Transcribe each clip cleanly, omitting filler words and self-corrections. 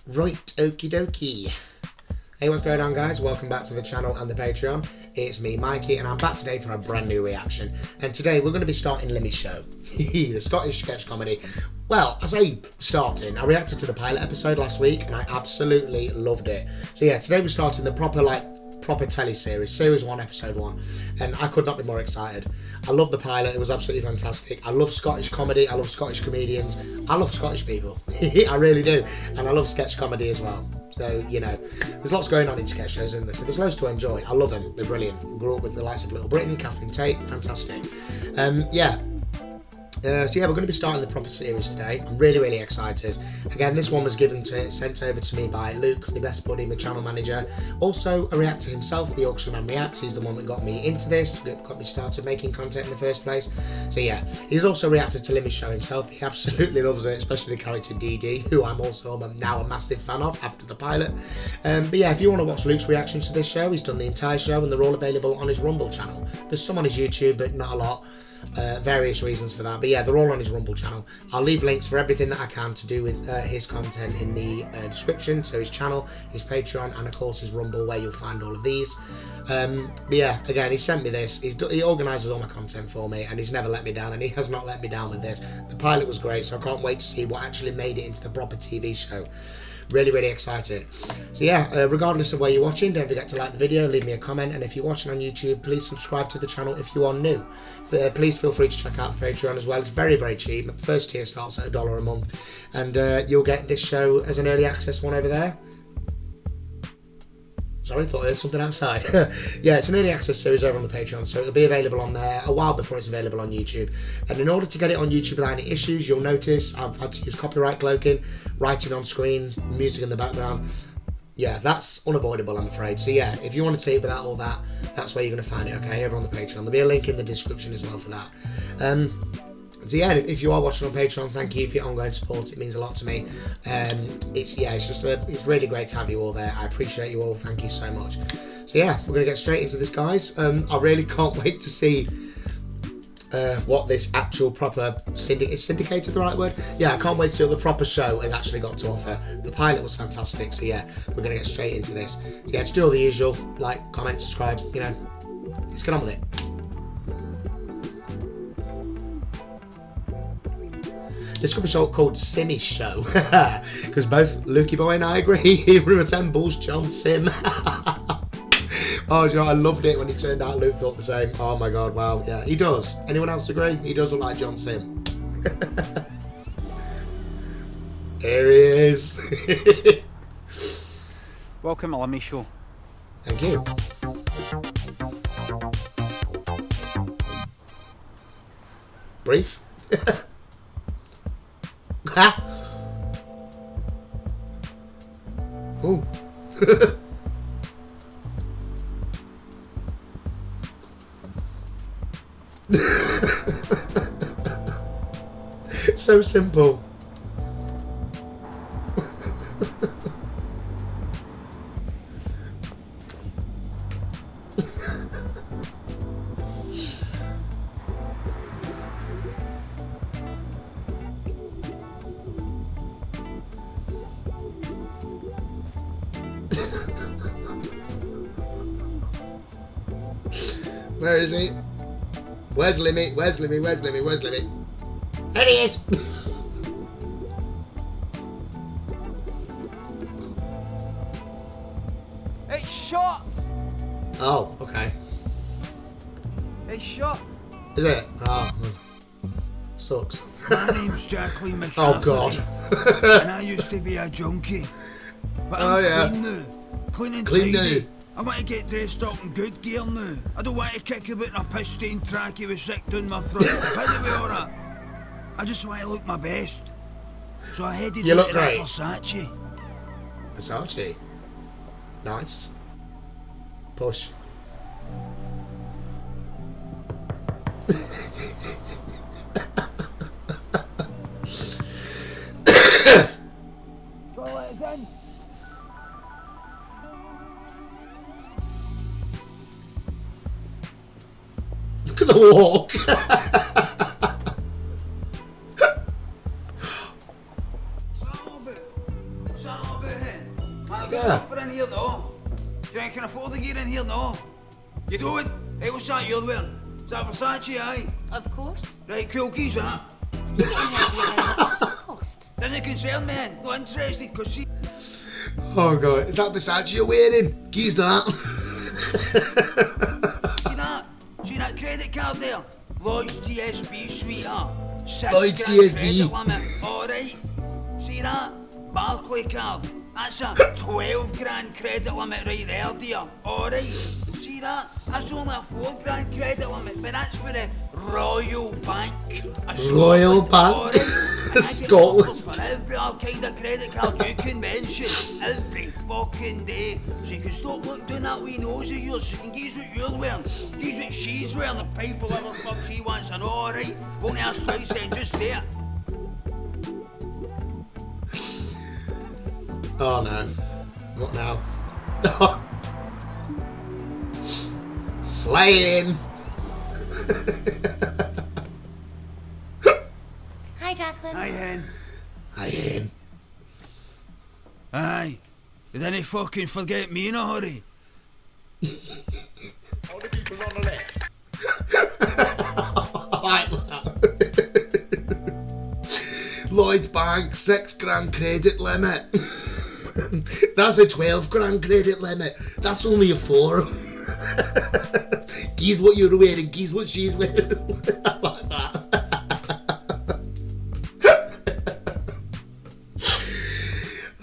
Right, okie dokie. Hey, what's going on, guys? Welcome back to the channel and the Patreon. It's me, Mikey, and I'm back today for a brand new reaction. And today we're going to be starting Limmy's show, the Scottish sketch comedy. Well, I say starting. I reacted to the pilot episode last week, and I absolutely loved it. So yeah, today we're starting the proper telly series, series 1, episode 1, and I could not be more excited. I love the pilot. It was absolutely fantastic. I love Scottish comedy. I love Scottish comedians. I love Scottish people. I really do. And I love sketch comedy as well. So, you know, there's lots going on in sketch shows, isn't there? So there's loads to enjoy. I love them. They're brilliant. Grew up with the likes of Little Britain, Catherine Tate. Fantastic. So yeah, we're going to be starting the proper series today. I'm really excited. Again, this one was sent over to me by Luke, my best buddy, my channel manager. Also a reactor himself, the Yorkshireman Reacts. He's the one that got me into this, got me started making content in the first place. So yeah, he's also reacted to Limmy's show himself. He absolutely loves it, especially the character DD, who I'm also now a massive fan of after the pilot. But yeah, if you want to watch Luke's reactions to this show, he's done the entire show and they're all available on his Rumble channel. There's some on his YouTube, but not a lot. Various reasons for that, but yeah, they're all on his Rumble channel. I'll leave links for everything that I can to do with his content in the description, so his channel, his Patreon, and of course his Rumble, where you'll find all of these. But yeah, again, he sent me this. He organises all my content for me, and he's never let me down, and he has not let me down with this. The pilot was great, so I can't wait to see what actually made it into the proper TV show. Really excited. So yeah, regardless of where you're watching, don't forget to like the video, leave me a comment, and if you're watching on YouTube, please subscribe to the channel if you are new. Please feel free to check out the Patreon as well. It's very cheap. First tier starts at $1 a month, and you'll get this show as an early access one over there. Sorry, thought I heard something outside. Yeah, it's an early access series over on the Patreon, so it'll be available on there a while before it's available on YouTube. And in order to get it on YouTube without any issues, you'll notice I've had to use copyright cloaking, writing on screen, music in the background. Yeah, that's unavoidable, I'm afraid. So yeah, if you want to see it without all that, that's where you're going to find it, okay, over on the Patreon. There'll be a link in the description as well for that. So yeah, if you are watching on Patreon, thank you for your ongoing support. It means a lot to me. It's really great to have you all there. I appreciate you all. Thank you so much. So yeah, we're gonna get straight into this, guys. I really can't wait to see what this actual proper is syndicated the right word? Yeah, I can't wait to see what the proper show has actually got to offer. The pilot was fantastic, so yeah, we're gonna get straight into this. So yeah, just do all the usual, like, comment, subscribe. You know, let's get on with it. This could be called Simmy's show, because both Lukey Boy and I agree he resembles John Sim. Oh, you know, I loved it when he turned out Luke thought the same. Oh my god, wow, yeah, he does. Anyone else agree? He does look like John Sim. Here he is. Welcome to Limmy show. Thank you. Brief. Ha! Ooh. So simple. Where is he? Where's Limmy? Where's Limmy? Where's Limmy? Where's Limmy? There he is! It's shot! Oh, okay. It's shot! Is it? Oh, sucks. My name's Jacqueline McCarthy. Oh, God. And I used to be a junkie. But I'm clean now. Clean and Clean tidy. now. I want to get dressed up in good gear now. I don't want to kick about in a piss-stained trackie with sick down my front. How do we alright? I just want to look my best. So I headed You look to that great. Versace. Versace. Nice. Push. Toilet is in. Look at the walk. What's that about? not a good offer in here, no. Do you think I can afford to get in here, no? You do it? Hey, what's that you're wearing? Is that Versace, aye? Of course. Right, cool, keys that. You're getting an idea how much does it cost? Doesn't concern me, not interested, because see... Oh god, is that Versace you're wearing? Keys that. See that credit card there? Lloyd's TSB, sweetheart. Lloyd's £6,000 TSB. credit limit, alright. See that? Barclay card. That's a 12 grand credit limit right there, dear. Alright. See that? That's only a 4 grand credit limit, but that's for the Royal Bank. Royal Bank? Alright. Scotland. For every kind of credit card you can mention, every fucking day. So you can stop looking down that wee nose of yours, so you can guess what you're wearing, guess what she's wearing, the pay for whatever the fuck she wants, and alright, won't ask twice then, just there. Oh no. What now? Slaying! Hi, Jacqueline. Aye, hen. I am. Aye. You didn't fucking forget me in a hurry. All the people on the left. Like that. Lloyd's Bank, 6 grand credit limit. That's a 12 grand credit limit. That's only a 4. Guess what you're wearing, guess what she's wearing. Like that.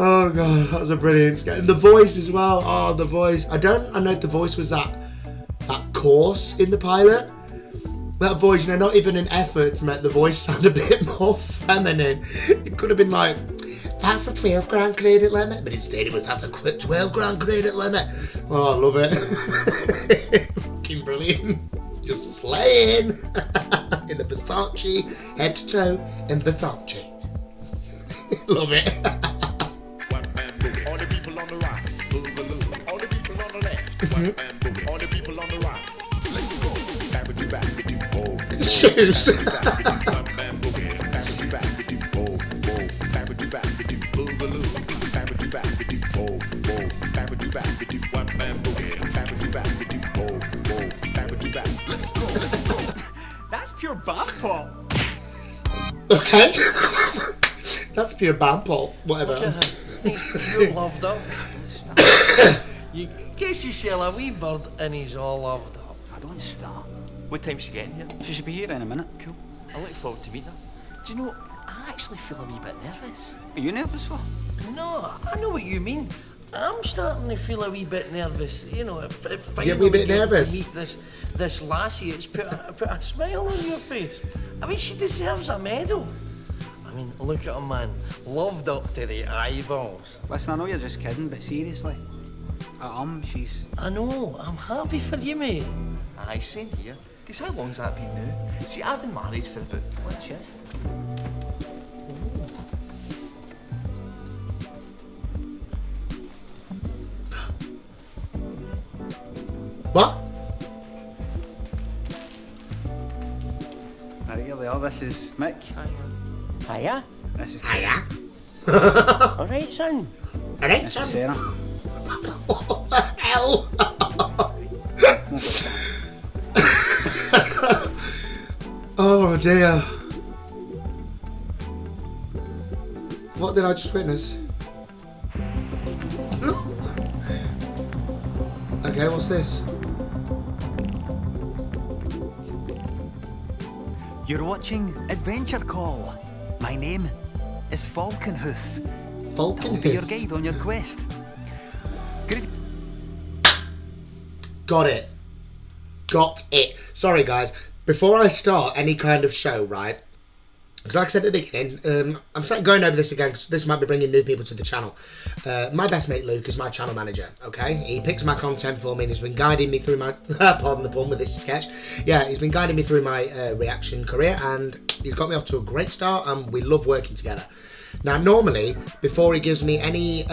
Oh god, that was a brilliant sketch. And the voice as well. Oh, the voice. I know if the voice was that coarse in the pilot. That voice, you know, not even an effort to make the voice sound a bit more feminine. It could have been like, that's a 12 grand credit limit, but instead it was that's a 12 grand credit limit. Oh, I love it. Fucking brilliant. Just slaying. In the Versace, head to toe in Versace. Love it. All the people on the right, boogaloo. All the people on the left, white man boo. All the people on the right, let's go. Babbity babbity oh. Shoes. Babbity white man boogie. Babbity babbity oh. Babbity babbity boogaloo. Babbity babbity oh. Babbity babbity white man boogie. Babbity babbity oh. Babbity babbity. Let's go. Let's go. That's pure bad pop. Okay. That's pure bad pop. Whatever. You're loved up. You guess you sell a wee bird and he's all loved up. I don't start. What time's she getting here? She should be here in a minute. Cool. I look forward to meeting her. Do you know, I actually feel a wee bit nervous. Are you nervous for? No, I know what you mean. I'm starting to feel a wee bit nervous. You know, if You're a finally wee bit get nervous? to meet this lassie, it's put a smile on your face. I mean, she deserves a medal. I mean, look at her, man. Loved up to the eyeballs. Listen, I know you're just kidding, but seriously. She's... I know, I'm happy for you, mate. Aye, same here. Because how long's that been now? See, I've been married for about 6 years. What? Right, here they are. This is Mick. Hiya. This is Hiya. All right, son. Alright, This is Sarah. what the hell? Oh dear. What did I just witness? Okay, what's this? You're watching Adventure Call. My name is Falconhoof. I'll be your Falconhoof. guide on your quest. Got it. Got it. Sorry, guys. Before I start any kind of show, right? Because like I said at the beginning, I'm going over this again because this might be bringing new people to the channel. My best mate Luke is my channel manager, okay? He picks my content for me and he's been guiding me through my... pardon the pun with this sketch. Yeah, he's been guiding me through my reaction career and he's got me off to a great start and we love working together. Now, normally, before he gives me any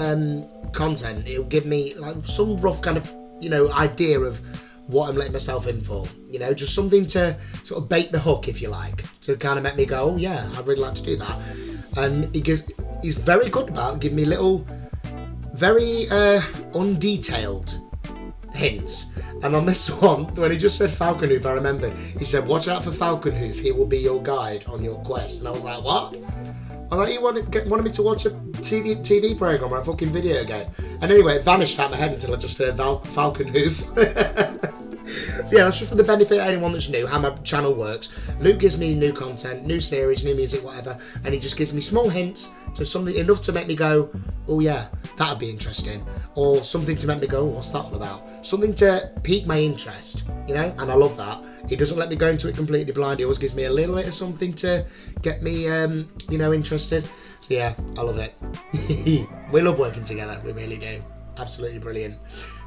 content, he'll give me like some rough kind of, you know, idea of what I'm letting myself in for. You know, just something to sort of bait the hook, if you like, to kind of make me go, oh yeah, I'd really like to do that. And he's very good about giving me little very undetailed hints. And on this one, when he just said Falconhoof, I remembered. He said, watch out for Falconhoof, he will be your guide on your quest. And I was like, what? I thought you wanted me to watch a TV programme or a fucking video game. And anyway, it vanished out of my head until I just heard Falconhoof. So yeah, that's just for the benefit of anyone that's new, how my channel works. Luke gives me new content, new series, new music, whatever, and he just gives me small hints to something enough to make me go, oh yeah, that'd be interesting. Or something to make me go, oh, what's that all about? Something to pique my interest, you know, and I love that. He doesn't let me go into it completely blind. He always gives me a little bit of something to get me, you know, interested. So yeah, I love it. We love working together, we really do. Absolutely brilliant.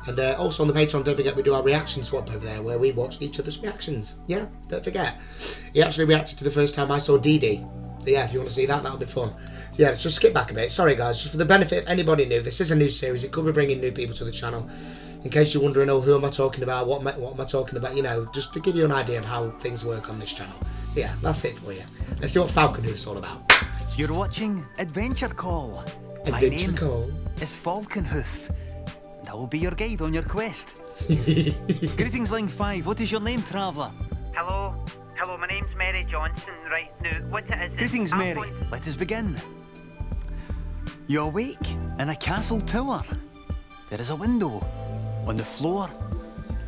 And also on the Patreon, don't forget we do our reaction swap over there where we watch each other's reactions. Yeah, don't forget. He actually reacted to the first time I saw Dee Dee. So yeah, if you want to see that, that'll be fun. So yeah, let's just skip back a bit. Sorry guys, just for the benefit of anybody new, this is a new series. It could be bringing new people to the channel. In case you're wondering, oh, who am I talking about? What am I talking about? You know, just to give you an idea of how things work on this channel. So yeah, that's it for you. Let's see what Falconhoof's all about. You're watching Adventure Call. Adventure Call is Falconhoof. I will be your guide on your quest. Greetings, Ling 5. What is your name, traveller? Hello, my name's Mary Johnson. Right, now, what it is... Greetings, Mary. Let us begin. You awake in a castle tower. There is a window. On the floor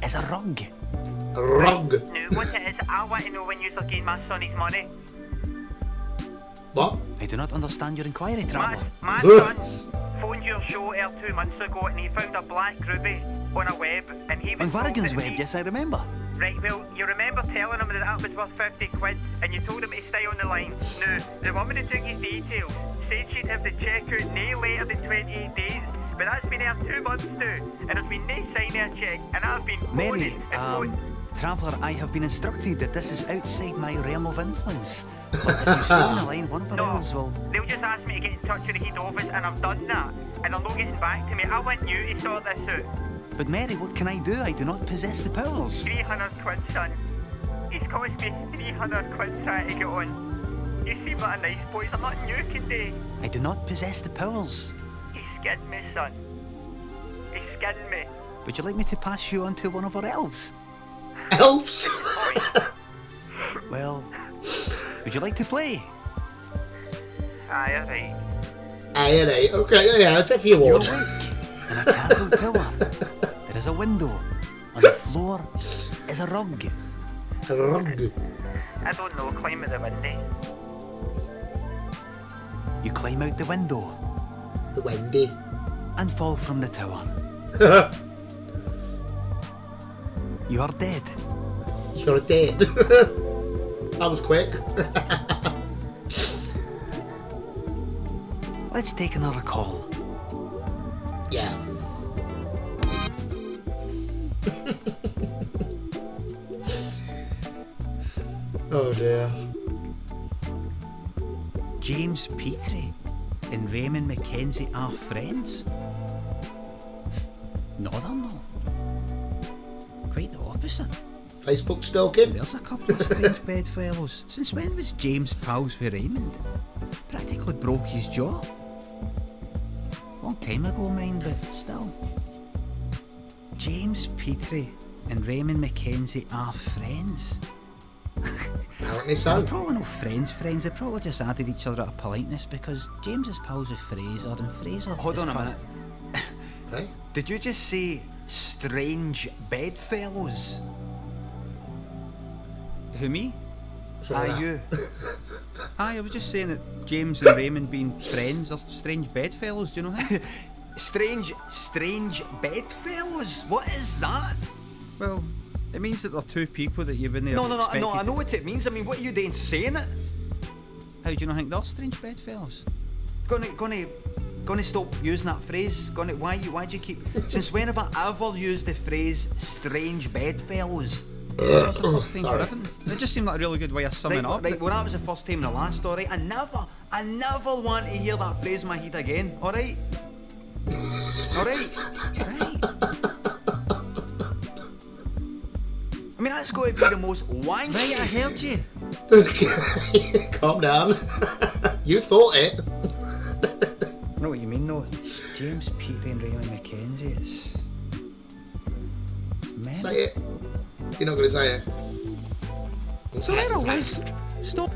is a rug. A rug? Now, what it is, I want to know when you're getting my son his money. What? I do not understand your inquiry, traveller. My son phoned your show 2 months ago and he found a black ruby on a web and he was... On Varrigan's web, yes, I remember. Right, well, you remember telling him that was worth 50 quid and you told him to stay on the line. Now, the woman who took his details said she'd have the check out no later than 28 days, but that's been there 2 months now and there's been no sign of a check and I've been Mary, traveller, I have been instructed that this is outside my realm of influence. But if you stay on the line, one of our elves will... They'll just ask me to get in touch with the head office and I've done that. And they're not getting back to me. I want you to sort this out. But Mary, what can I do? I do not possess the powers. 300 quid, son. It's cost me 300 quid trying to get on. You seem like a nice boy. There's nothing you can do. I do not possess the powers. He's skinned me, son. He's skinned me. Would you like me to pass you on to one of our elves? Elves? Well, would you like to play? Aye, alright. Aye, alright. Okay, yeah, that's it for you, Ward. You're awake in a castle tower. There is a window. On the floor is a rug. A rug? I don't know. Climb out the window. You climb out the window. The window. And fall from the tower. You are dead. You're dead. That was quick. Let's take another call. Yeah. Oh dear. James Petrie and Raymond Mackenzie are friends? No, they're not. Quite the opposite. Facebook stalking? There's a couple of strange bedfellows. Since when was James pals with Raymond? Practically broke his jaw. Long time ago, mind, but still. James Petrie and Raymond Mackenzie are friends. Apparently so. They're probably not friends. They probably just added each other out of politeness because James is pals with Fraser and Fraser... Hold on a minute. Okay. Did you just say strange bedfellows? Who, me? Aye, you. Aye, I was just saying that James and Raymond being friends are strange bedfellows, do you know him? Strange bedfellows? What is that? Well, it means that they're two people that you wouldn't have expected. No, I know what it means. I mean, what are you doing saying it? How do you not think they're strange bedfellows? Gonna stop using that phrase? Why do you keep... Since when have I ever used the phrase strange bedfellows? That's the first time for everything. It just seemed like a really good way of summing up. Right, well that was the first time in the last, alright? I never want to hear that phrase in my head again, alright? Alright? Right. I mean, that's got to be the most wanky... Right, I heard you. Calm down. You thought it. I know what you mean. on though. James, Peter and Raymond Mackenzie, it's... men. Say it. You're not going to say it. So there I was. Stop.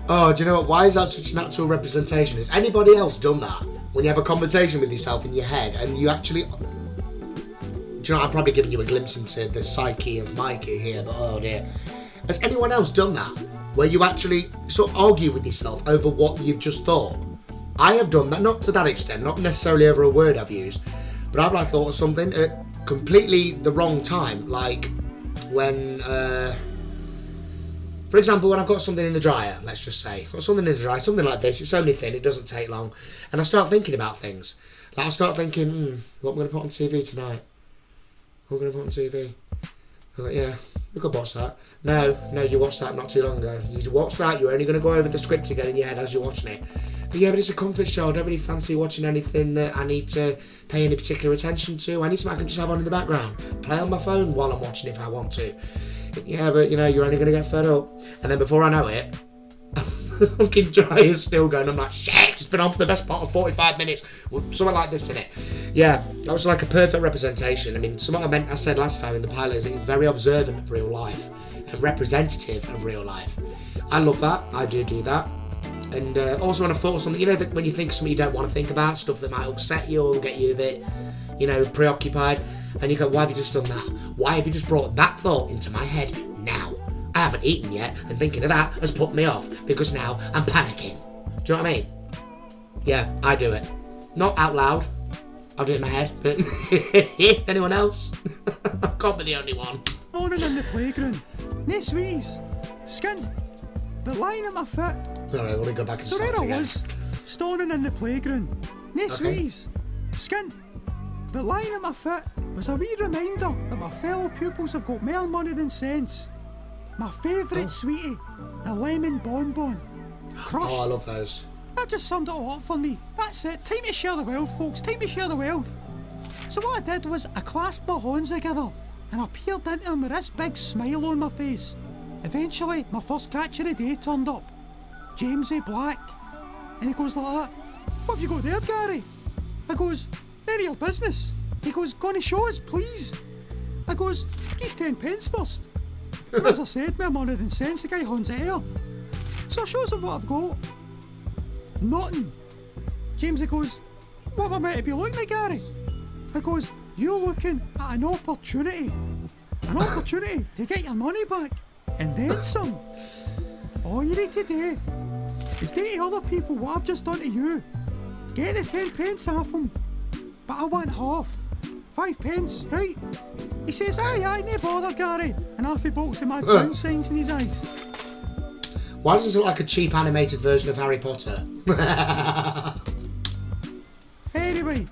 Oh, do you know what? Why is that such a natural representation? Has anybody else done that? When you have a conversation with yourself in your head and you actually... Do you know, I'm probably giving you a glimpse into the psyche of Mikey here, but oh dear. Has anyone else done that? Where you actually sort of argue with yourself over what you've just thought? I have done that, not to that extent, not necessarily over a word I've used, but I've like thought of something at completely the wrong time, like when... For example, when I've got something in the dryer, let's just say, I've got something in the dryer, something like this, it's only thin, it doesn't take long, and I start thinking about things. Like I start thinking, what am I going to put on TV tonight? What am I going to put on TV? I was like, yeah, we could watch that. No, you watched that not too long ago. You watched that, you're only going to go over the script again in your head as you're watching it. But yeah, but it's a comfort show. I don't really fancy watching anything that I need to pay any particular attention to. I need something I can just have on in the background. Play on my phone while I'm watching if I want to. Yeah, but you know, you're only going to get fed up. And then before I know it, the fucking dryer's still going. I'm like, shit, it's been on for the best part of 45 minutes. With something like this in it. Yeah, that was like a perfect representation. I mean, something I said last time in the pilot is it's very observant of real life and representative of real life. I love that. I do that. And also when I've thought of something, you know, that when you think of something you don't want to think about, stuff that might upset you or get you a bit, you know, preoccupied, and you go, why have you just done that? Why have you just brought that thought into my head now? I haven't eaten yet, and thinking of that has put me off, because now I'm panicking. Do you know what I mean? Yeah, I do it. Not out loud. I'll do it in my head, but anyone else? I can't be the only one. Morning in the playground. No sweeties. Skin. But lying at my foot. Sorry, I want to go back and so start there I again. was, stoning in the playground. No sweeties. Skin. But lying at my foot was a wee reminder that my fellow pupils have got more money than sense. My favourite sweetie, the lemon bonbon. Crushed. Oh, I love those. That just summed it all up for me. That's it. Time to share the wealth, folks. Time to share the wealth. So what I did was I clasped my hands together and I peered into him with this big smile on my face. Eventually, my first catch of the day turned up. Jamesy Black. And he goes like that. What have you got there, Gary? I goes, none of your business. He goes, gonna show us, please. I goes, he's 10 pence first. And as I said, more money than sense, the guy hands it here. So I shows him what I've got. Nothing. Jamesy goes, what am I meant to be looking at, Gary? I goes, you're looking at an opportunity. An opportunity to get your money back. And then some. All you need to do is do to other people what I've just done to you. Get the 10 pence off them. But I want half. 5 pence, right? He says, aye, no bother, Gary. And half he bolts with my pound signs in his eyes. Why does this look like a cheap animated version of Harry Potter? Anyway,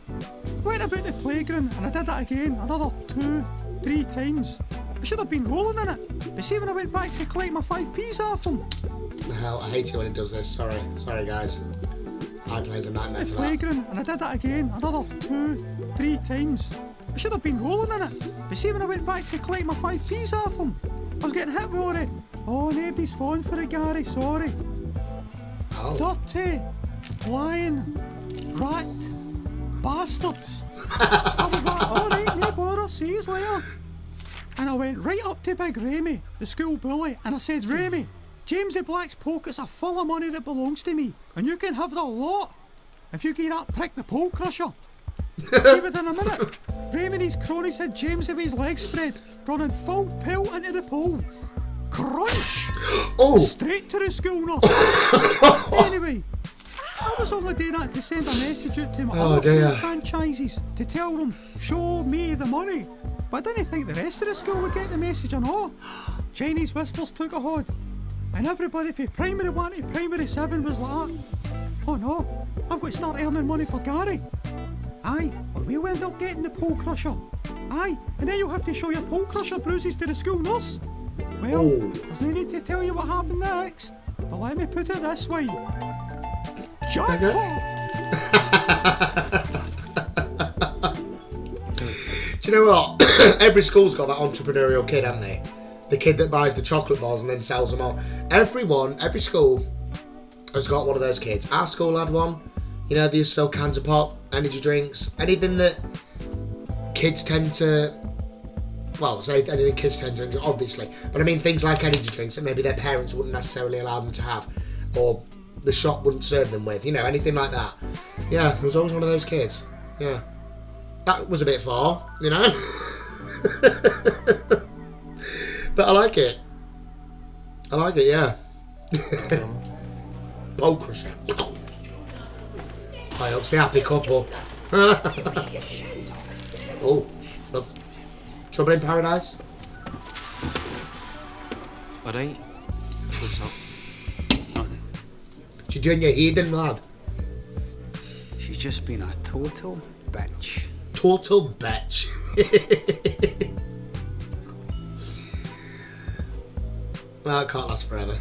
went about the playground and I did it again another 2-3 times. I should have been rolling in it. But see, when I went back to collect my 5p's off him. The hell, I hate it when it does this. Sorry guys. iPlay's a nightmare The for that. playground and I did it again another 2-3 times. I should have been rolling in it. But see, when I went back to collect my 5p's off him, I was getting hit with all it. Oh, nobody's falling for it, Gary, sorry. Oh. Dirty, lying, rat, bastards. I was like, alright, no bother, see you later. And I went right up to Big Ramy, the school bully, and I said, Ramy, Jamesy Black's pockets are full of money that belongs to me, and you can have the lot if you get that prick the pole crusher. See, within a minute, Ramy and his cronies had Jamesy with his legs spread, running full pelt into the pole. Crunch! Oh! Straight to the school nurse. Anyway, I was only doing that to send a message out to my other franchises to tell them, show me the money. But I didn't think the rest of the school would get the message or not. Chinese whispers took a hold, and everybody from primary 1 to primary 7 was like, oh no, I've got to start earning money for Gary. Aye, or we'll end up getting the pole crusher. Aye, and then you'll have to show your pole crusher bruises to the school nurse. Well, there's no need to tell you what happened next, but let me put it this way. Jackpot! Do you know what? Every school's got that entrepreneurial kid, haven't they? The kid that buys the chocolate bars and then sells them on. Every school has got one of those kids. Our school had one. You know, they used to sell cans of pop, energy drinks, anything that kids tend to, well, say anything kids tend to enjoy, obviously. But I mean things like energy drinks that maybe their parents wouldn't necessarily allow them to have, or the shop wouldn't serve them with, you know, anything like that. Yeah, I was always one of those kids. Yeah. That was a bit far, you know? But I like it. I like it, yeah. Bowl crusher. I hope it's a happy couple. Oh, love. Trouble in Paradise? Alright. What's up? She doing your heathen, lad? She's just been a total bitch. Total bitch. Well, it can't last forever.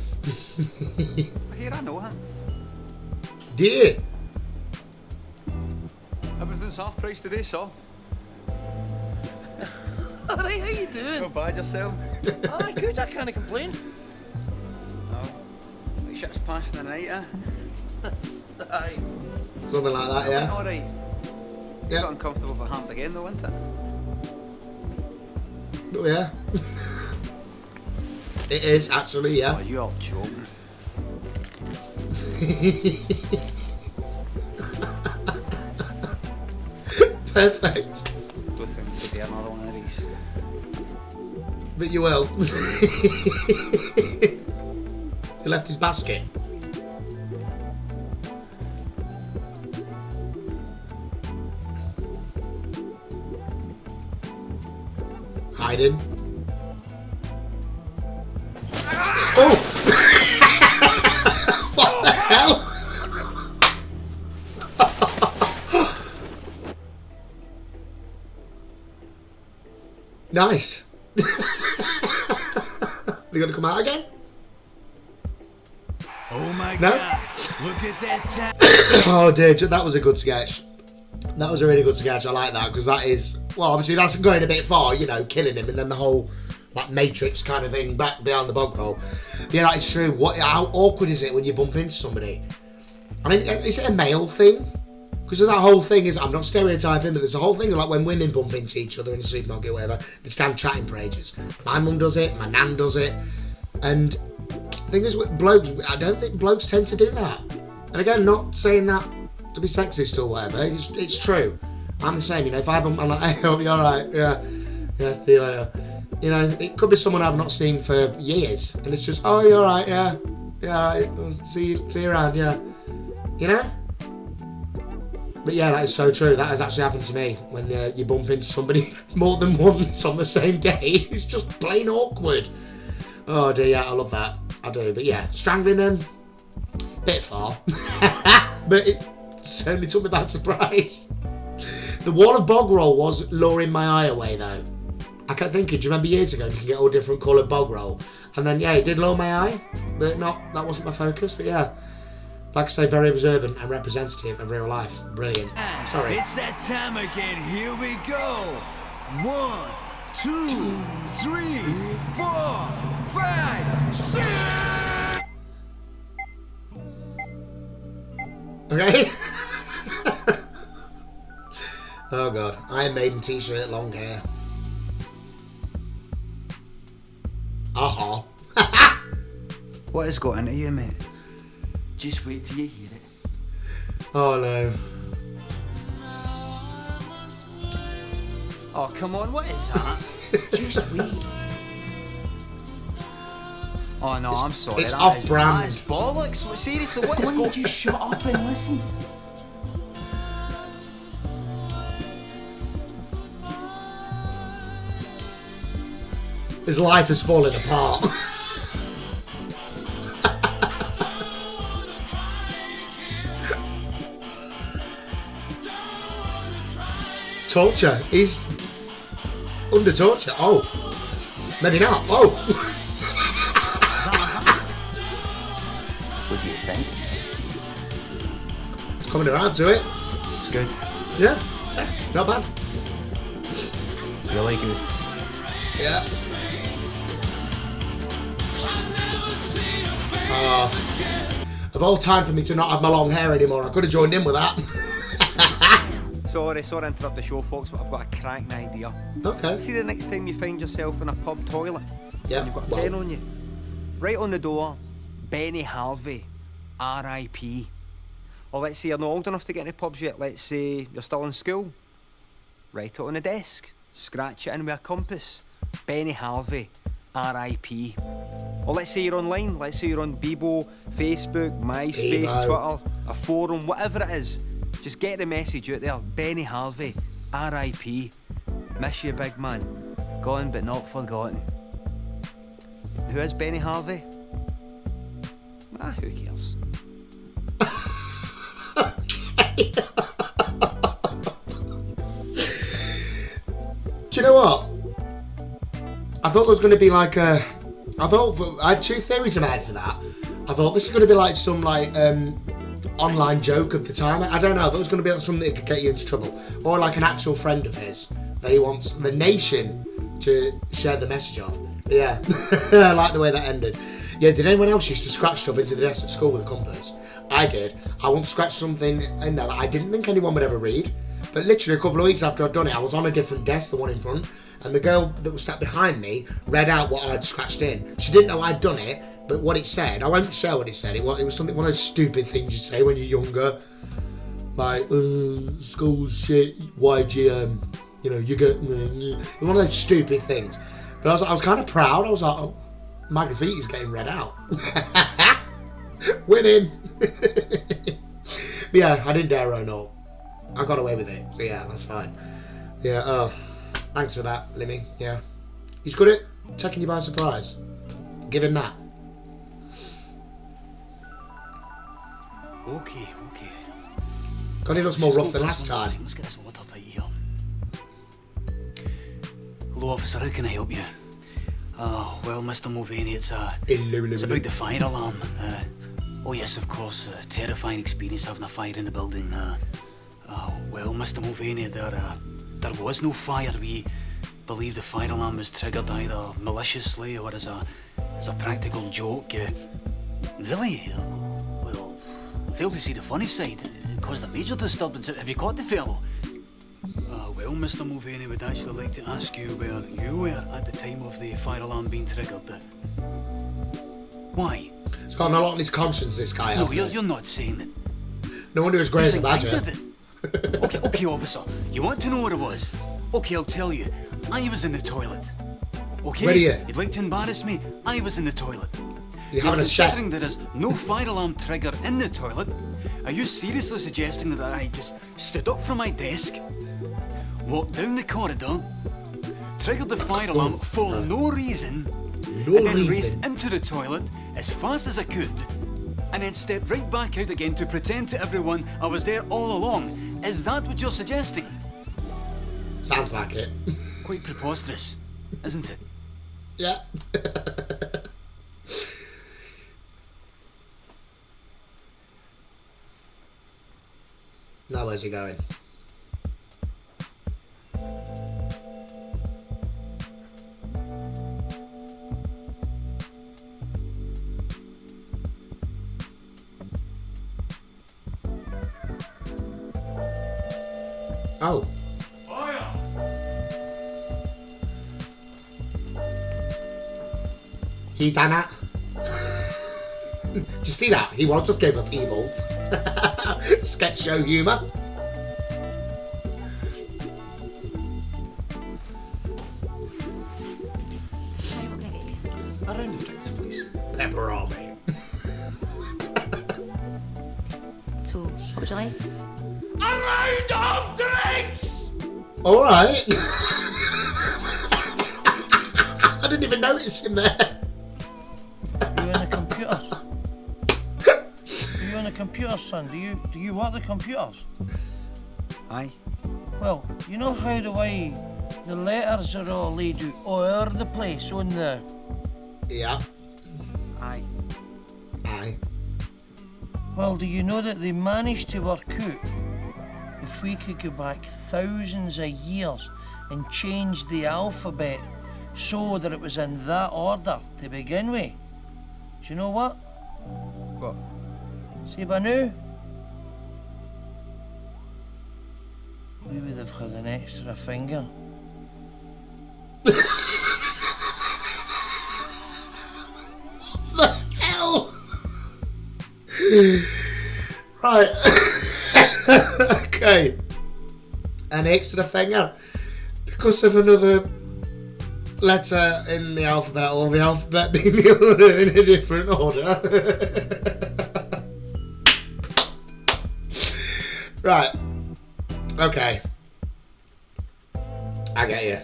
Here, I know him. Do you? Everything's half price today, so. Alright, how you doing? Not bad yourself. Aye, good, I can't complain. Oh, the ship's passing the night, eh? Aye. Something like that, yeah? Alright. Yeah. Got uncomfortable for hand again though, isn't it? Oh, yeah. It is, actually, Oh, yeah. you all joking. Perfect. Don't think we could do another one of these. But you will. He left his basket. Hiding. Oh! What the hell? Nice. They gonna come out again? Oh my No? God! Look at that time. Oh dear, that was a good sketch. That was a really good sketch. I like that because that is, well, obviously that's going a bit far, you know, killing him, and then the whole like Matrix kind of thing back behind the bog roll. Yeah, that is true. How awkward is it when you bump into somebody? I mean, is it a male thing? Because that whole thing is, I'm not stereotyping, but there's a whole thing like when women bump into each other in a supermarket or whatever, they stand chatting for ages. My mum does it, my nan does it, and the thing is with blokes, I don't think blokes tend to do that. And again, not saying that to be sexist or whatever, it's true. I'm the same, you know, if I bump, I'm like, hey, hope you're alright, yeah, see you later. You know, it could be someone I've not seen for years, and it's just, oh, you're alright, yeah, alright, see you around, yeah, you know? But yeah, that is so true. That has actually happened to me when you bump into somebody more than once on the same day. It's just plain awkward. Oh dear, yeah, I love that. I do. But yeah, strangling them, bit far. But it certainly took me by surprise. The wall of bog roll was luring my eye away though. I kept thinking, do you remember years ago you can get all different coloured bog roll? And then yeah, it did lure my eye, but that wasn't my focus. But yeah. Like I say, very observant and representative of real life. Brilliant. Sorry. It's that time again. Here we go. 1, 2, 3, 4, 5, 6. Okay. Oh god. Iron Maiden t-shirt, long hair. What has got into you, mate? Just wait till you hear it. Oh no. Oh, come on, what is that? Just wait. Oh no, I'm sorry. It's that off-brand. That is bollocks. Seriously, what is Don't going you just shut up and listen? His life is falling apart. Torture. He's under torture. Oh. Maybe not. Oh. What do you think? It's coming around to it. It's good. Yeah. Not bad. Really good. Yeah. Of all time for me to not have my long hair anymore, I could have joined in with that. Sorry to interrupt the show, folks, but I've got a cracking idea. Okay. See the next time you find yourself in a pub toilet, Yeah. and you've got a pen on you, write on the door, Benny Harvey, R.I.P. Or let's say you're not old enough to get into pubs yet. Let's say you're still in school. Write it on the desk. Scratch it in with a compass. Benny Harvey, R.I.P. Or let's say you're online. Let's say you're on Bebo, Facebook, MySpace, Bebo. Twitter, a forum, whatever it is. Just get the message out there. Benny Harvey, R.I.P. Miss you, big man. Gone but not forgotten. Who is Benny Harvey? Who cares? Do you know what? I thought there was going to be like I had two theories in my head for that. I thought this is going to be like some online joke of the time. I don't know. I thought it was going to be like something that could get you into trouble, or like an actual friend of his that he wants the nation to share the message of. Yeah, I like the way that ended. Yeah, did anyone else used to scratch stuff into the desk at school with a compass? I did. I once scratched something in there that I didn't think anyone would ever read. But literally a couple of weeks after I'd done it, I was on a different desk, the one in front, and the girl that was sat behind me read out what I'd scratched in. She didn't know I'd done it, but what it said, I won't share what it said. It was something, one of those stupid things you say when you're younger. Like, school's shit, why'd you, you get... One of those stupid things. But I was kind of proud. I was like, oh, my graffiti's getting read out. Winning. But yeah, I didn't dare own all. I got away with it. So yeah, that's fine. Yeah, oh, thanks for that, Limmy. Yeah. He's good at taking you by surprise. Give him that. Okay. God, he looks more rough than last time. Let's get this watertight here. Hello, officer, how can I help you? Oh, well, Mr. Mulvaney, it's about the fire alarm. Oh yes, of course, terrifying experience having a fire in the building. Well, Mr. Mulvaney, there was no fire. We believe the fire alarm was triggered either maliciously or as a practical joke. Really? Well, I fail to see the funny side. It caused a major disturbance. Have you caught the fellow? Well, Mr. Mulvaney, would actually like to ask you where you were at the time of the fire alarm being triggered. Why? He's got a lot on his conscience, this guy, hasn't he? You're not saying that. No wonder he was great as a badger. I did it. Okay, officer. You want to know what it was? Okay, I'll tell you. I was in the toilet. Okay? Where are you? You'd like to embarrass me? I was in the toilet. You're having a chat. Considering there is no fire alarm trigger in the toilet, are you seriously suggesting that I just stood up from my desk, walked down the corridor, triggered the fire alarm for no reason, and then raced into the toilet as fast as I could, and then stepped right back out again to pretend to everyone I was there all along? Is that what you're suggesting? Sounds like it. Quite preposterous, isn't it? Yeah. Now where's he going? Oh. He done that. Did you see that? He was just gave us evils. Sketch show humour. Sorry, what can I get you? A round of drinks, please. Pepperoni. So, what would you like? A round of drinks! Alright. I didn't even notice him there. You in the computers? You in the computers, son? Do you work the computers? Aye. Well, you know how the way the letters are all laid out all over the place on the... Yeah. Aye. Aye. Well, do you know that they managed to work out if we could go back thousands of years and change the alphabet so that it was in that order to begin with? Do you know what? What? See, by now, we would have had an extra finger. The hell? Right. Okay. An extra finger because of another letter in the alphabet, or the alphabet being the order in a different order. Right. Okay. I get you.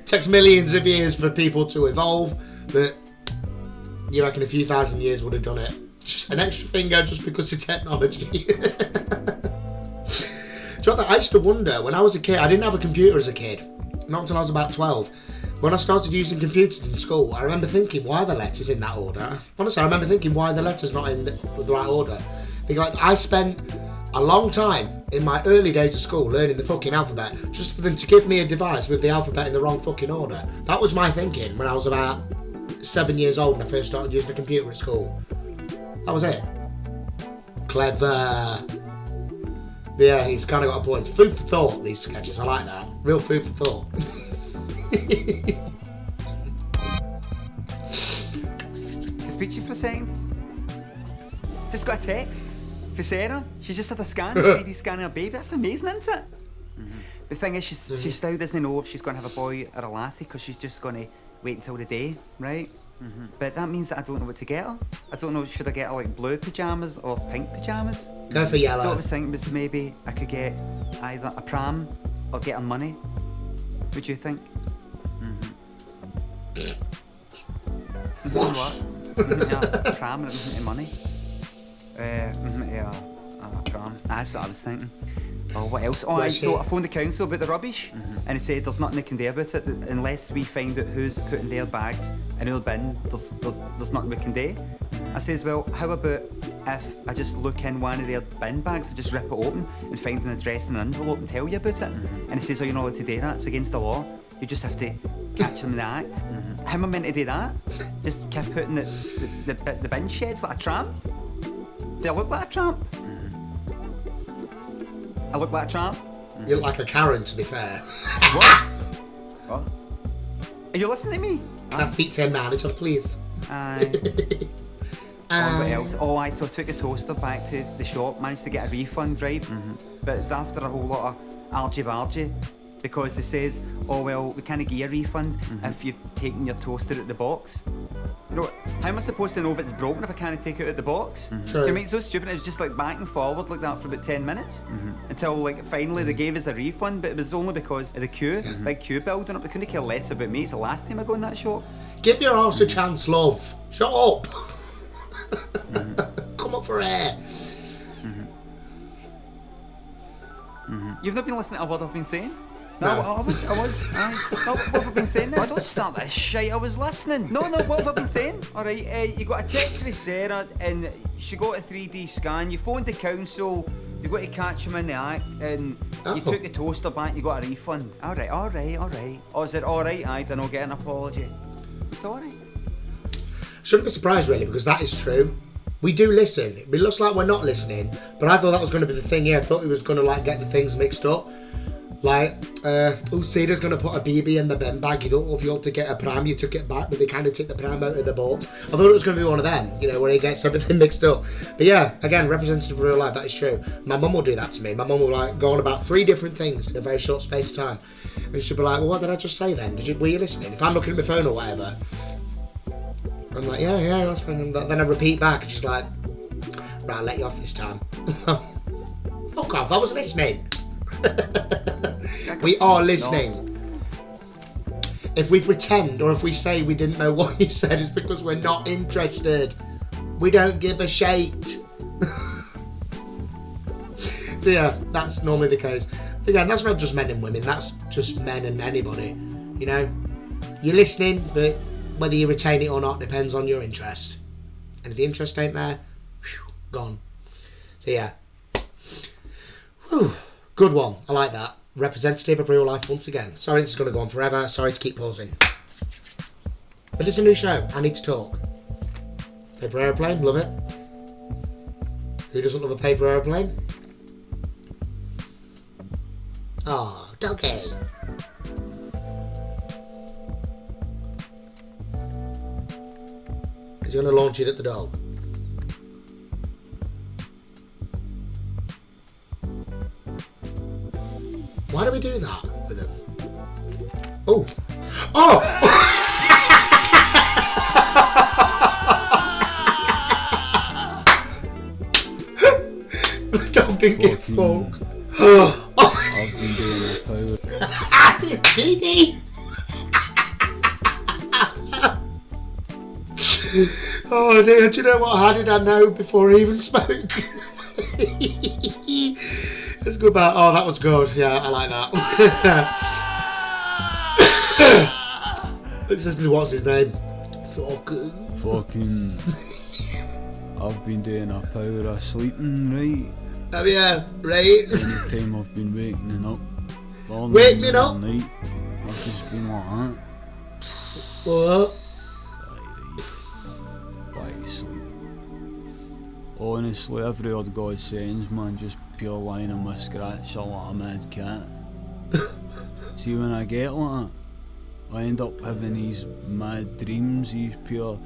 Takes millions of years for people to evolve, but you reckon a few thousand years would have done it. Just an extra finger just because of technology. Do you know that I used to wonder, when I was a kid, I didn't have a computer as a kid, not until I was about 12. When I started using computers in school, I remember thinking, why are the letters in that order? Honestly, I remember thinking, why are the letters not in the right order? Because I spent a long time in my early days of school learning the fucking alphabet, just for them to give me a device with the alphabet in the wrong fucking order. That was my thinking when I was about 7 years old and I first started using a computer at school. That was it. Clever. But yeah, he's kind of got a point. It's food for thought, these sketches. I like that. Real food for thought. Can I speak to you for a second? Just got a text for Sarah. She's just had a scan, 3D scan of her baby. That's amazing, isn't it? The thing is, she still doesn't know if she's going to have a boy or a lassie, because she's just going to wait until the day, right? But that means that I don't know what to get her. I don't know, should I get her like blue pyjamas or pink pyjamas? Go for yellow. So what I was thinking was maybe I could get either a pram or get her money. What do you think? What? Yeah, a pram and money. Yeah, a pram. That's what I was thinking. Oh, what else? Oh, so I phoned the council about the rubbish, and they said there's nothing they can do about it unless we find out who's putting their bags in our bin. There's nothing we can do. I says, well, how about if I just look in one of their bin bags, I just rip it open and find an address and an envelope and tell you about it? And he says, oh, you're not allowed to do that. It's against the law. You just have to catch them in the act. How am I meant to do that? Just keep putting the bin sheds like a tramp? Do I look like a tramp? I look like a tramp? You look like a Karen, to be fair. What? What? Are you listening to me? Can I speak to a manager, please? What else? Oh, so I took the toaster back to the shop, managed to get a refund, right? But it was after a whole lot of argy-bargy, because they says, oh, well, we can't give you a refund if you've taken your toaster out the box. You know, how am I supposed to know if it's broken if I can't take it out of the box? Do you mean it's so stupid? It was just like back and forward like that for about 10 minutes until like finally they gave us a refund, but it was only because of the queue, big queue building up. They couldn't care less about me. It's the last time I go in that shop. Give your arse a chance, love. Shut up. Come up for air. You've not been listening to what I've been saying? No, I was. No, what have I been saying then? Don't start this shite, I was listening. No, what have I been saying? Alright, you got a text with Sarah and she got a 3D scan, you phoned the council, you got to catch him in the act, and you took the toaster back, you got a refund. Alright. Oh, is it alright? I don't know, get an apology. It's alright. Shouldn't be surprised really, because that is true. We do listen. It looks like we're not listening, but I thought that was going to be the thing. Yeah, I thought he was going to like get the things mixed up. Like, Sarah's going to put a BB in the bin bag. You don't know if you ought to get a pram, you took it back, but they kind of took the pram out of the box. I thought it was going to be one of them, you know, where he gets everything mixed up. But yeah, again, representative of real life, that is true. My mum will do that to me. My mum will like go on about 3 different things in a very short space of time. And she'll be like, well, what did I just say then? Were you listening? If I'm looking at my phone or whatever, I'm like, yeah, that's fine. Then I repeat back and she's like, right, I'll let you off this time. Fuck off, I was listening. We are listening. No. If we pretend or if we say we didn't know what you said, it's because we're not interested. We don't give a shite. Yeah, that's normally the case. But again, that's not just men and women, that's just men and anybody. You know, you're listening, but whether you retain it or not depends on your interest. And if the interest ain't there, gone. So yeah. Whew. Good one. I like that. Representative of real life once again. Sorry this is going to go on forever. Sorry to keep pausing. But it's a new show. I need to talk. Paper Airplane. Love it. Who doesn't love a paper aeroplane? Oh, doggy. He's going to launch it at the dog. Why do we do that with him? Oh! Oh! The dog didn't get folk. I've been doing a power. Did he? Oh dear, do you know what? How did I know before he even spoke? Let's go back. Oh, that was good. Yeah, I like that. Let's listen to what's his name. Fucking. I've been doing a power of sleeping, right? Oh yeah, right. Anytime I've been waking up. Waking up? Night, I've just been like that. What? By sleep. Honestly, every odd God sends, man, just pure lying on my scratch like a mad cat. See, when I get like that, I end up having these mad dreams, these pure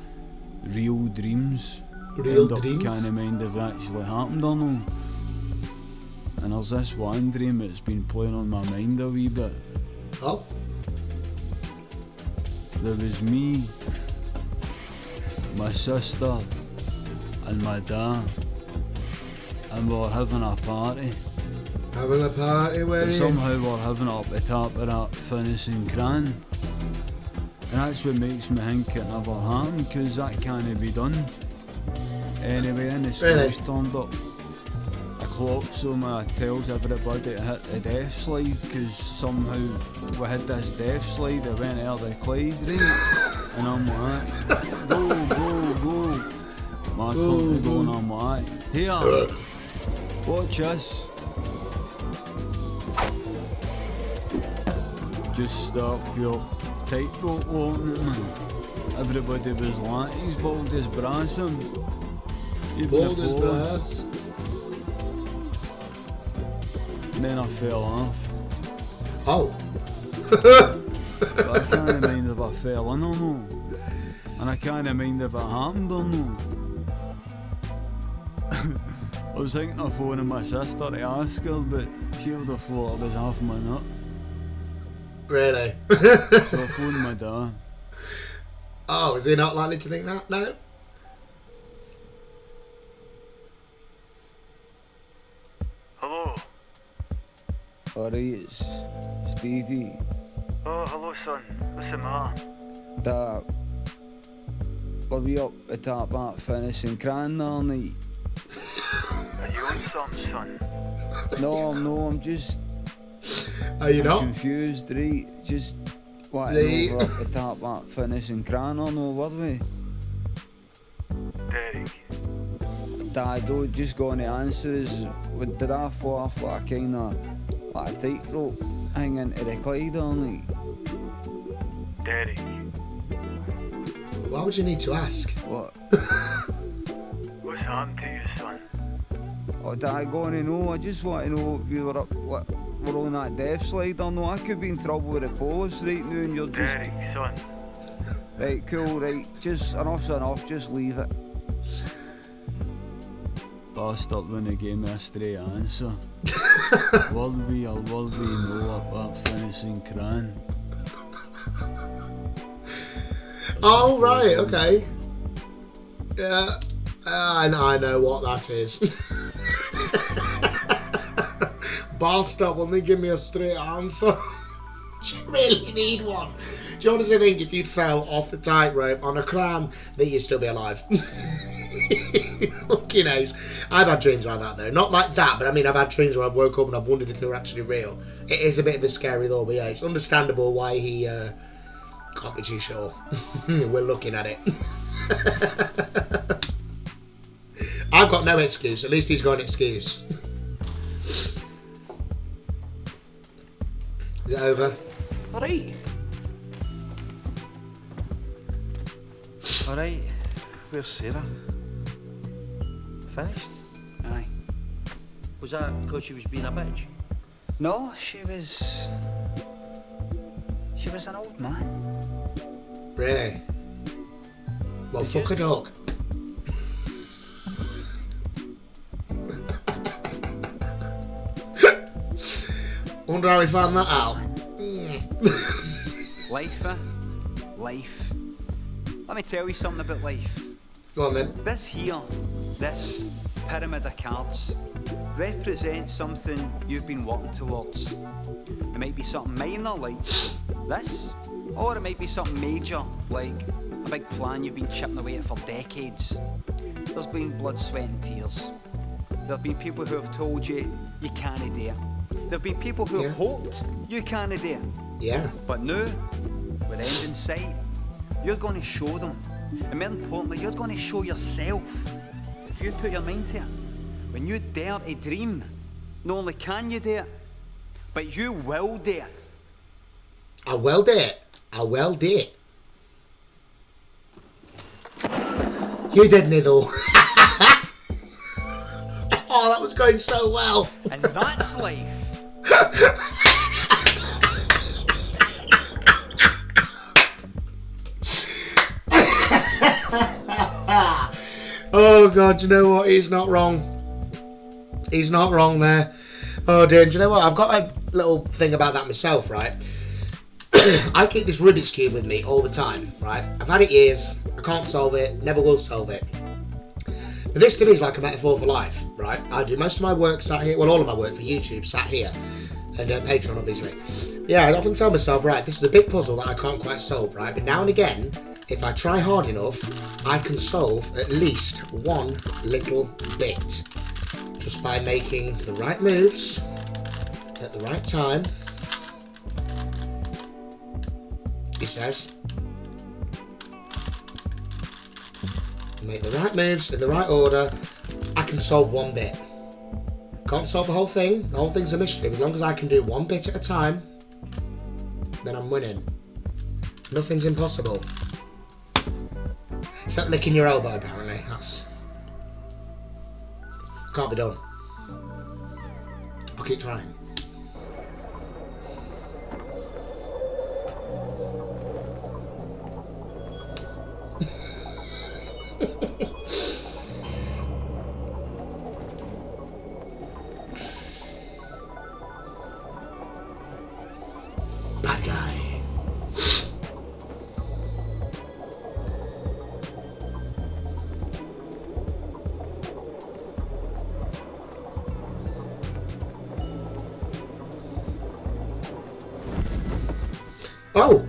real dreams. Real end dreams? Up kind of mind have actually happened or no. And there's this one dream that's been playing on my mind a wee bit. Oh? There was me, my sister, and my dad, and we were having a party. Having a party where? But somehow we're having it up the top of that finishing cran. And that's what makes me think it never happened, because that can't be done. Anyway, and the schools turned up. A clock so my tells everybody to hit the death slide, because somehow we had this death slide that went out of the Clyde, right? And I'm like, go, go, go. My turn to go, and I'm like, here, watch this. Just stop your tightrope walking at me. Everybody was like, he's bald as brass him. Bald as brass. And then I fell off. Oh. But I can't mind if I fell in or no. And I can't mind if it happened or no. I was thinking of phoning my sister to ask her, but she would have thought I was half my nut. Really? So I phoned my dad. Oh, is he not likely to think that? No? Hello? Alright, it's Stevie. Oh, hello, son. What's the matter? Dad, were we up at that finishing cran all night? Are you on something, son? No, I'm just... Are you I'm not? confused, right? Just wanting to know up at that finishing cran or no, were we? Derek. Dad, don't just go on the answers. Did I fall off like a kind of like a tightrope hanging to the Clyde all night? Derek. Why would you need to ask? What? What's happened to you, son? Oh, Dad, I want to know. I just want to know if you were up, were on that death slide or no. I could be in trouble with the police right now and you're just... Derek, son. Right, cool, right. Just enough's enough, just leave it. Bastard when he gave me a straight answer. Will we or will we know about finishing cran? Oh, right, okay. Yeah, I know what that is. Bastard, will they give me a straight answer? Do you really need one? Do you honestly think if you'd fell off the tightrope on a cran that you'd still be alive? Fucking ace. I've had dreams like that though. Not like that, but I mean I've had dreams where I've woke up and I've wondered if they were actually real. It is a bit of a scary though, but yeah, it's understandable why he can't be too sure. We're looking at it. I've got no excuse. At least he's got an excuse. Is it over? Alright. Alright. Where's Sarah? Finished? Aye. Was that because she was being a bitch? No, she was an old man. Really? Well, Did you fuck a duck. Wonder how we found that out. Life, life. Let me tell you something about life. Go on then. This pyramid of cards, represents something you've been working towards. It might be something minor like this, or it might be something major like a big plan you've been chipping away at for decades. There's been blood, sweat and tears. There have been people who have told you you can't do it. There have been people who have hoped you can't do it. Yeah. But now, with the end in sight, you're going to show them. And more importantly, you're going to show yourself. If you put your mind to it, when you dare to dream, not only can you do it, but you will do it. I will do it. I will do it. You didn't, though. Oh, that was going so well. And that's life. Oh God, you know what? He's not wrong. He's not wrong there. Oh dear, do you know what? I've got a little thing about that myself, right? I keep this Rubik's Cube with me all the time, right? I've had it years. I can't solve it. Never will solve it. But this to me is like a metaphor for life, right? I do most of my work sat here. Well, all of my work for YouTube sat here. And Patreon, obviously. Yeah, I often tell myself, right, this is a big puzzle that I can't quite solve, right? But now and again, if I try hard enough, I can solve at least one little bit. Just by making the right moves at the right time. He says. Make the right moves in the right order. I can solve one bit. Can't solve the whole thing. The whole thing's a mystery. As long as I can do one bit at a time, then I'm winning. Nothing's impossible. Except licking your elbow, apparently. That's... Can't be done. I'll keep trying. Bad guy. Oh!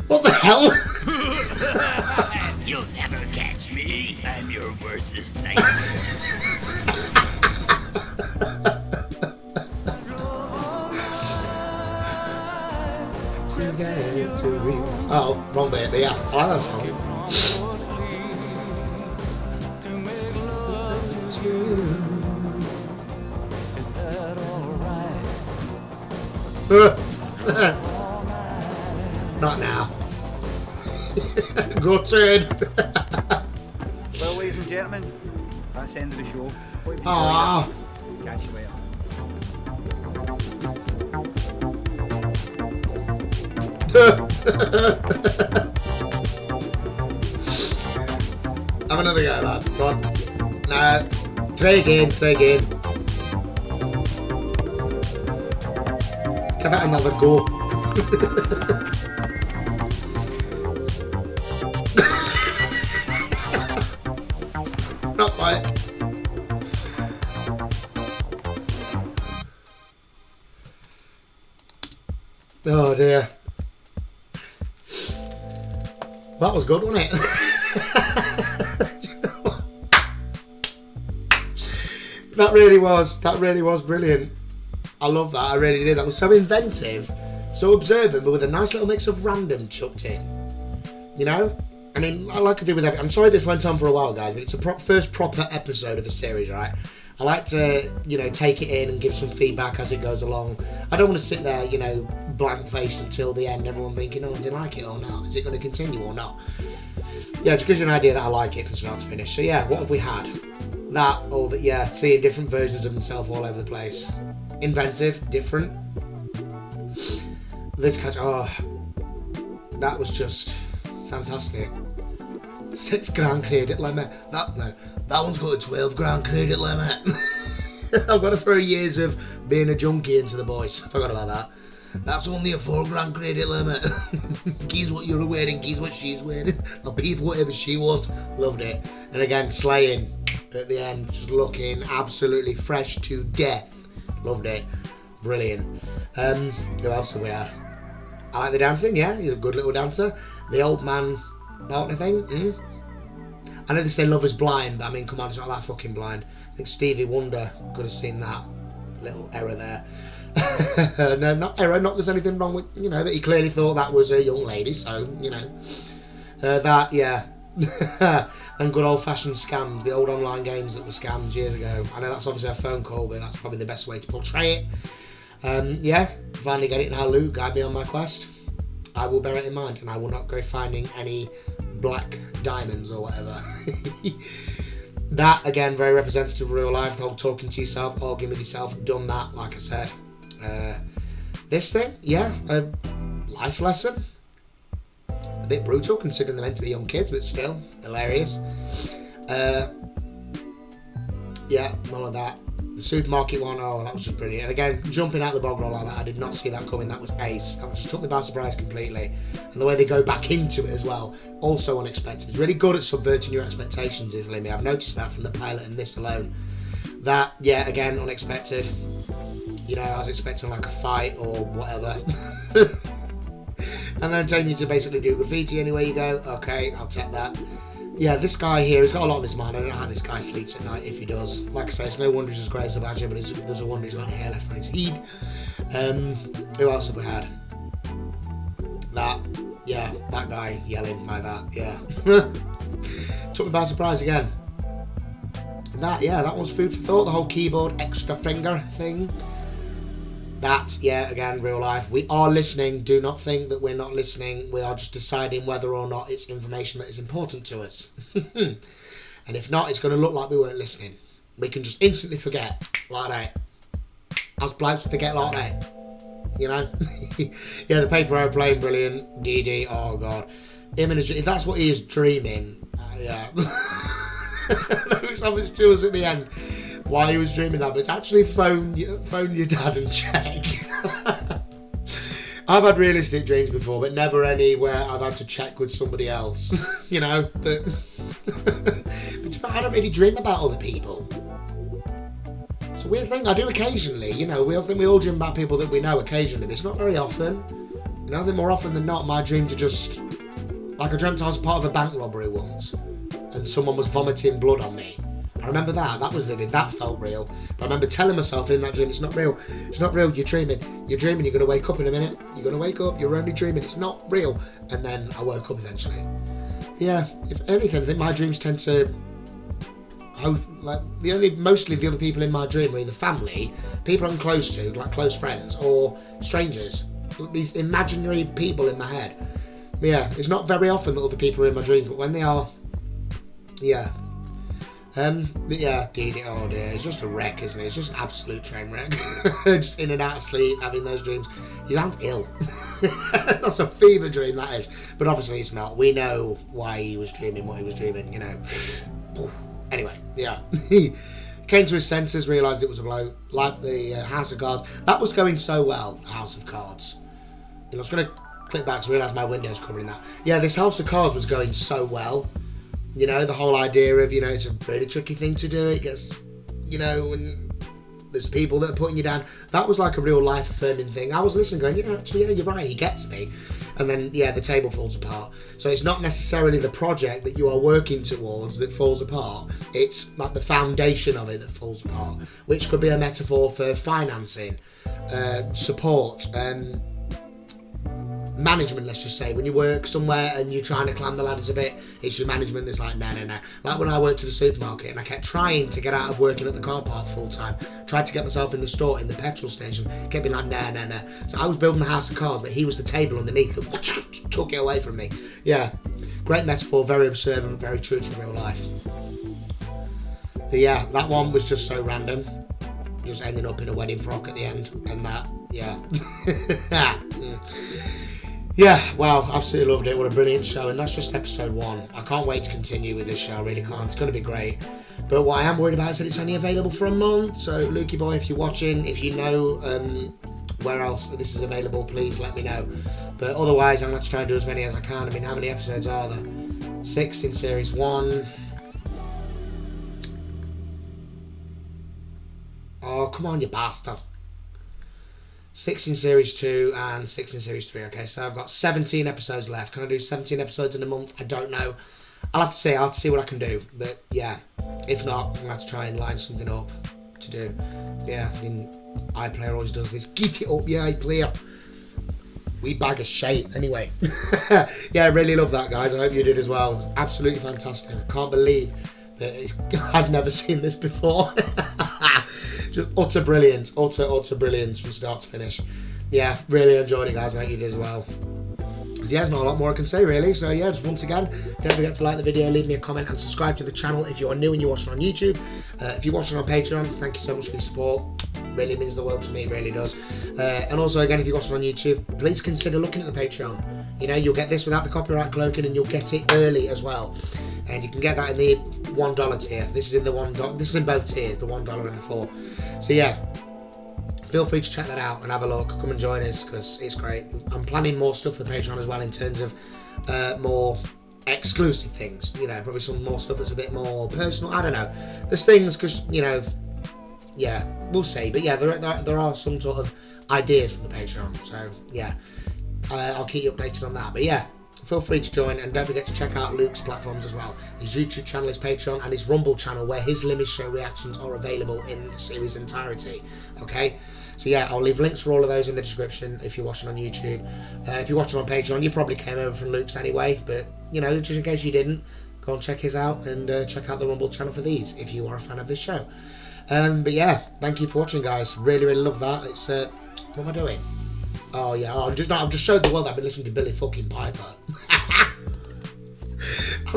What the hell? You'll never catch me. I'm your worstest nightmare. Oh, wrong bit, but yeah, I like that song. Not now. Gutted. Well, ladies and gentlemen, that's the end of the show. Hope you enjoyed Aww. it. Catch you later. Have another go, lad. Go on. No. Try again, try again. Give it another go. Not quite. Oh dear. That was good, wasn't it? That really was brilliant. I love that, I really did. That was so inventive, so observant, but with a nice little mix of random chucked in. You know? I mean, I like to do with everything. I'm sorry this went on for a while, guys, but it's a first proper episode of a series, right? I like to, you know, take it in and give some feedback as it goes along. I don't want to sit there, you know, blank-faced until the end, everyone thinking, oh, did I like it or not? Is it going to continue or not? Yeah, it just gives you an idea that I like it from start to finish. So yeah, what have we had? That, or that, yeah, seeing different versions of himself all over the place. Inventive, different. This catch, oh, that was just fantastic. 6 grand credit limit. That one's got a 12 grand credit limit. I've got to throw years of being a junkie into the boys. Forgot about that. That's only a 4 grand credit limit. Geez what you're wearing, geez what she's wearing. I'll pay for whatever she wants. Loved it. And again, slaying at the end, just looking absolutely fresh to death. Loved it. Brilliant. Who else have we had? I like the dancing, yeah, he's a good little dancer. The old man partner thing, I know they say Love is Blind, but I mean, come on, it's not that fucking blind. I think Stevie Wonder could have seen that little error there. No, not error, not there's anything wrong with, you know, that he clearly thought that was a young lady, so, you know. That, yeah. And good old-fashioned scams, the old online games that were scams years ago. I know that's obviously a phone call, but that's probably the best way to portray it. Yeah, finally get it now, Luke, guide me on my quest. I will bear it in mind, and I will not go finding any black diamonds or whatever. That, again, very representative of real life, the whole talking to yourself, arguing with yourself, done that, like I said. This thing, yeah, a life lesson. A bit brutal, considering they're meant to be young kids, but still, hilarious. Yeah, all of that. The supermarket one, oh, that was just brilliant. And again, jumping out the bog roll like that, I did not see that coming. That was ace. That just took me by surprise completely. And the way they go back into it as well, also unexpected. It's really good at subverting your expectations, is Limmy. I've noticed that from the pilot and this alone. That, yeah, again, unexpected. You know, I was expecting like a fight or whatever. And then telling you to basically do graffiti anywhere you go. Okay, I'll take that. Yeah, this guy here, he's got a lot on his mind. I don't know how this guy sleeps at night, if he does. Like I say, it's no wonder he's as grey as a badger, but there's a wonder he's got hair left on his head. Who else have we had? That, yeah, that guy yelling like that, yeah. Took me by surprise again. That, yeah, that one's food for thought. The whole keyboard extra finger thing. That, yeah, again, real life. We are listening. Do not think that we're not listening. We are just deciding whether or not it's information that is important to us. And if not, it's going to look like we weren't listening. We can just instantly forget, like that. As blokes forget like that. You know? Yeah, the paper airplane, brilliant. DD, oh God. Him in if that's what he is dreaming, yeah. It's obvious to us at the end why he was dreaming that, but it's actually phone your dad and check. I've had realistic dreams before, but never any where I've had to check with somebody else, you know. But I don't really dream about other people. It's a weird thing. I do occasionally, you know. We all dream about people that we know occasionally, but it's not very often. You know, I think more often than not, my dreams are just like I dreamt I was part of a bank robbery once, and someone was vomiting blood on me. I remember that. That was vivid. That felt real. But I remember telling myself in that dream, it's not real. It's not real. You're dreaming. You're dreaming. You're going to wake up in a minute. You're going to wake up. You're only dreaming. It's not real. And then I woke up eventually. Yeah. If anything, I think my dreams tend to mostly the other people in my dream are either family, people I'm close to, like close friends, or strangers. These imaginary people in my head. But yeah. It's not very often that other people are in my dreams, but when they are, yeah. But yeah, oh dear, it's just a wreck, isn't it? It's just an absolute train wreck. Just in and out of sleep, having those dreams. You sound ill. That's a fever dream, that is. But obviously it's not. We know why he was dreaming what he was dreaming, you know. Anyway, yeah. Came to his senses, realised it was a bloke. Like the House of Cards. That was going so well, House of Cards. You know, I was going to click back to realise my window's covering that. Yeah, this House of Cards was going so well. You know, the whole idea of, you know, it's a really tricky thing to do. It gets, you know, and there's people that are putting you down. That was like a real life affirming thing. I was listening going, yeah, actually, yeah, you're right, he gets me. And then, yeah, the table falls apart. So it's not necessarily the project that you are working towards that falls apart. It's like the foundation of it that falls apart, which could be a metaphor for financing, support, management, let's just say. When you work somewhere and you're trying to climb the ladders a bit, it's your management that's like, no. Like when I worked at the supermarket and I kept trying to get out of working at the car park full time, tried to get myself in the store, in the petrol station, kept being like, no. So I was building the House of Cards, but he was the table underneath that took it away from me. Yeah, great metaphor, very observant, very true to real life. But yeah, that one was just so random. Just ending up in a wedding frock at the end. And that, yeah. Yeah, wow, absolutely loved it. What a brilliant show. And that's just episode 1. I can't wait to continue with this show. I really can't. It's going to be great. But what I am worried about is that it's only available for a month. So, Lukey boy, if you're watching, if you know where else this is available, please let me know. But otherwise, I'm going to have to try and do as many as I can. I mean, how many episodes are there? 6 in series 1. Oh, come on, you bastard. 6 in series 2 and 6 in series 3. Okay, so I've got 17 episodes left. Can I do 17 episodes in a month? I don't know. I'll have to see. I'll have to see what I can do. But yeah, if not, I'm going to have to try and line something up to do. Yeah, I mean, iPlayer always does this. Get it up, yeah, iPlayer. We bag of shit. Anyway. Yeah, I really love that, guys. I hope you did as well. Absolutely fantastic. I can't believe that I've never seen this before. Just utter brilliance. Utter brilliance from start to finish. Yeah, really enjoyed it, guys. I hope you did as well. Yeah, there's not a lot more I can say, really. So yeah, just once again, don't forget to like the video, leave me a comment and subscribe to the channel if you are new and you're watching on YouTube. If you're watching on Patreon, thank you so much for your support. Really means the world to me, it really does. And also, again, if you're watching on YouTube, please consider looking at the Patreon. You know, you'll get this without the copyright cloaking and you'll get it early as well. And you can get that in the $1 tier. This is in the $1. This is in both tiers, the $1 and the $4. So yeah, feel free to check that out and have a look. Come and join us because it's great. I'm planning more stuff for the Patreon as well in terms of more exclusive things. You know, probably some more stuff that's a bit more personal. I don't know. There's things because, you know, yeah, we'll see. But yeah, there are some sort of ideas for the Patreon. So yeah, I'll keep you updated on that. But yeah, feel free to join and don't forget to check out Luke's platforms as well. His YouTube channel, his Patreon and his Rumble channel where his Limmy show reactions are available in the series entirety. Okay, so yeah, I'll leave links for all of those in the description if you're watching on YouTube. If you're watching on Patreon, you probably came over from Luke's anyway, but you know, just in case you didn't, go and check his out and check out the Rumble channel for these if you are a fan of this show. But yeah, thank you for watching, guys. Really love that. It's what am I doing? Oh yeah, I've just showed the world that I've been listening to Billy fucking Piper. I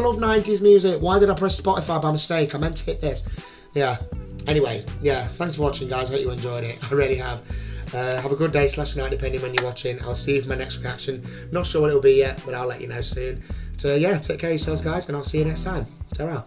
love 90s music. Why did I press Spotify by mistake? I meant to hit this. Yeah. Anyway, yeah, thanks for watching, guys. I hope you enjoyed it. I really have. Have a good day / night, depending when you're watching. I'll see you for my next reaction. Not sure what it'll be yet, but I'll let you know soon. So yeah, take care of yourselves, guys, and I'll see you next time. Ta-ra.